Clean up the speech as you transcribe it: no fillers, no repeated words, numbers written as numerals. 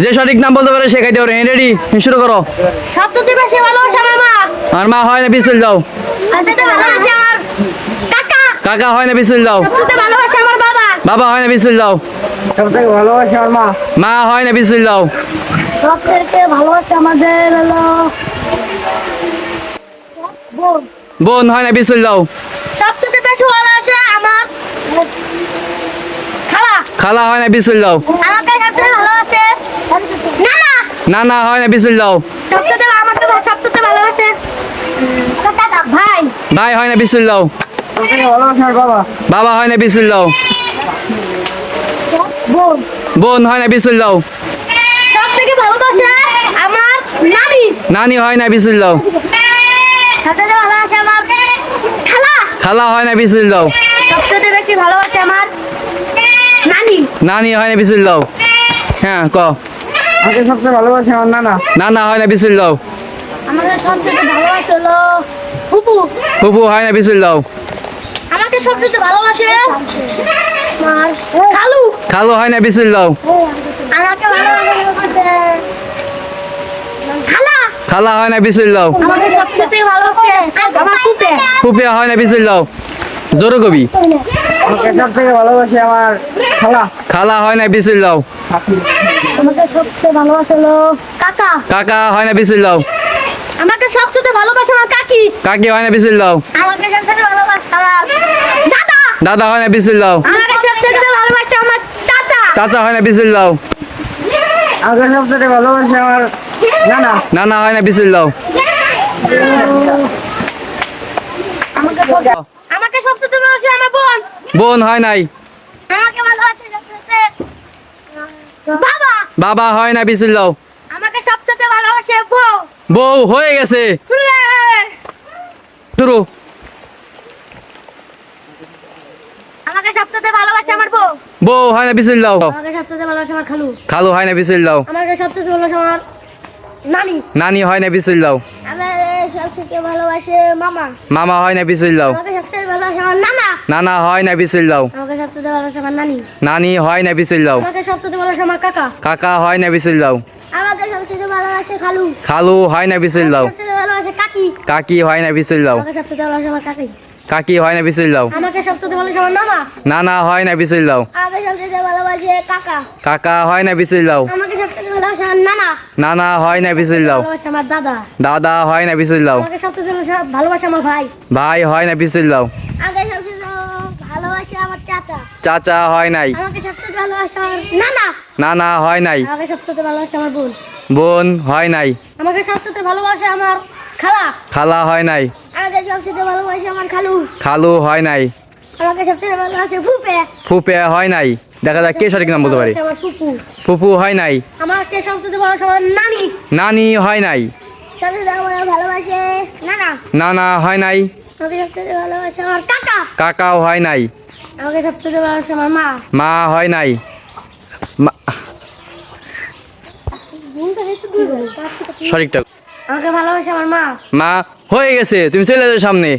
যে সঠিক নাম বলতে পারে সে খাইতে পারে। রেডি, শুরু করো। সবচেয়ে বেশি ভালোবাসে আমার মা। আর মা হয় না, পিছল যাও। সবচেয়ে ভালোবাসে আমার কাকা। কাকা হয় না, পিছল যাও। সবচেয়ে ভালোবাসে আমার বাবা। বাবা হয় না, পিছল যাও। সবথেকে ভালোবাসে আমার মা। মা হয় না, পিছল যাও। সবচেয়ে ভালোবাসে আমাদের হলো বোন। বোন হয় না, পিছল যাও। সবচেয়ে বেশি ভালোবাসে আমার খালা। খালা হয় না, পিছল যাও। আমাকে সবচেয়ে ভালোবাসে নানা। নানা হয় না, পিছল যাও। আমাকে সবচেয়ে ভালোবাসে কাকা ভাই। ভাই হয় না, পিছল যাও। সবথেকে ভালোবাসে আমার বাবা। বাবা হয় না, পিছল যাও। বোন। বোন হয় না, পিছল যাও। সবথেকে ভালোবাসে আমার নানি। নানি হয় না, পিছল যাও। সবচেয়ে ভালোবাসে আমার খালা। খালা হয় না, পিছল যাও। সবচেয়ে বেশি ভালোবাসে আমার নানি। নানি হয় না, পিছল যাও। হ্যাঁ ক। আমাকে সবচেয়ে ভালোবাসে আমার নানা। নানা হয় না, পিছল যাও। আমাকে সবচেয়ে ভালোবাসে হলো ফুপু। ফুপু হয় না, পিছল যাও। আমাকে সবচেয়ে ভালোবাসে আমার খালু। খালু হয় না, পিছল যাও। আমাকে ভালোবাসে খালা। খালা হয় না, পিছল যাও। আমাকে সবচেয়ে ভালোবাসে আমার ফুপে। ফুপিয়া হয় না, পিছল যাও। জোরে কবি। আমাকে সবথেকে ভালোবাসে আমার খালা। খালা হয় না, পিছল যাও। আমাকে সবচেয়ে ভালোবাসে হলো কাকা। কাকা হয় না, পিছল যাও। আমাকে সবচেয়ে ভালোবাসে আমার কাকি। কাকি হয় না, পিছল যাও। আমাকে সবচেয়ে ভালোবাসে আমার দাদা। দাদা হয় না, পিছল যাও। আমাকে সবচেয়ে ভালোবাসে আমার চাচা। চাচা হয় না, পিছল যাও। আমাকে সবথেকে ভালোবাসে আমার নানা। নানা হয় না, পিছল যাও। আমাকে সবচেয়ে ভালোবাসে আমার বোন। বোন হয় নাই। আমাকে ভালোবাসে সবচেয়ে বাবা। বাবা হয় না, পিছল যাও। আমাকে সবচেয়ে ভালোবাসে বউ। বউ হয়ে গেছে। শুরু। আমাকে সবচেয়ে ভালোবাসে আমার বউ। বউ হয় না, পিছল যাও। আমাকে সবচেয়ে ভালোবাসে আমার খালু। খালু হয় না, পিছল যাও। আমাকে সবচেয়ে ভালোবাসে আমার নানি। নানি হয় না, পিছল যাও। আমাকে সবচেয়ে ভালোবাসে মামা। মামা হয় না, পিছল যাও। আমাকে সবচেয়ে ভালোবাসে আমার নানা। নানা হয় না, পিছল যাও। আমাকে সবচেয়ে ভালোবাসে আমার নানি। নানি হয় না, পিছল যাও। আমাকে সবচেয়ে ভালোবাসে আমার কাকা। কাকা হয় না, পিছল যাও। আমাকে সবচেয়ে ভালোবাসে খালু। খালু হয় না, পিছল যাও। সবচেয়ে ভালোবাসে কাকি। কাকি হয় না, পিছল যাও। আমাকে সবচেয়ে ভালোবাসে আমার কাকি। কাকি হয় না, পিছল যাও। আমাকে সবচেয়ে ভালোবাসে আমার নানা। নানা হয় না, পিছল যাও। আমাকে সবচেয়ে ভালোবাসে কাকা। কাকা হয় না, পিছল যাও। আমাকে সবচেয়ে ভালোবাসে আমার নানা। নানা হয় না, পিছল যাও। ভালোবাসে আমার দাদা। দাদা হয় না, পিছল যাও। আমাকে সবচেয়ে ভালোবাসে আমার ভাই। ভাই হয় না, পিছল যাও। আমাকে সবচেয়ে ভালোবাসে আমার চাচা। চাচা হয় নাই। আমাকে সবচেয়ে ভালোবাসে আমার নানা। নানা হয় নাই। আমাকে সবচেয়ে ভালোবাসে আমার বোন। বোন হয় নাই। আমাকে সবচেয়ে ভালোবাসে আমার খালা। খালা হয় নাই। আমাকে সবচেয়ে ভালোবাসে আমার খালু। খালু হয় নাই। আমাকে সবচেয়ে ভালোবাসে ফুপে। ফুপে হয় নাই। দেখা যাক কে সঠিক নাম বলতে পারে। ভালোবাসে আমার ফুপু। ফুপু হয় নাই। আমাকে সবচেয়ে ভালোবাসে আমার নানি। নানি হয় নাই। সবচেয়ে আমার ভালোবাসে নানা। নানা হয় নাই। আমাকে সবচেয়ে ভালোবাসে আমার কাকা। কাকাও হয় নাই। আমাকে সবচেয়ে ভালোবাসে আমার মা। মা হয় নাই। সঠিকটা। আমাকে ভালোবাসে আমার মা। মা হয়ে গেছে, তুমি চলে যাও সামনে।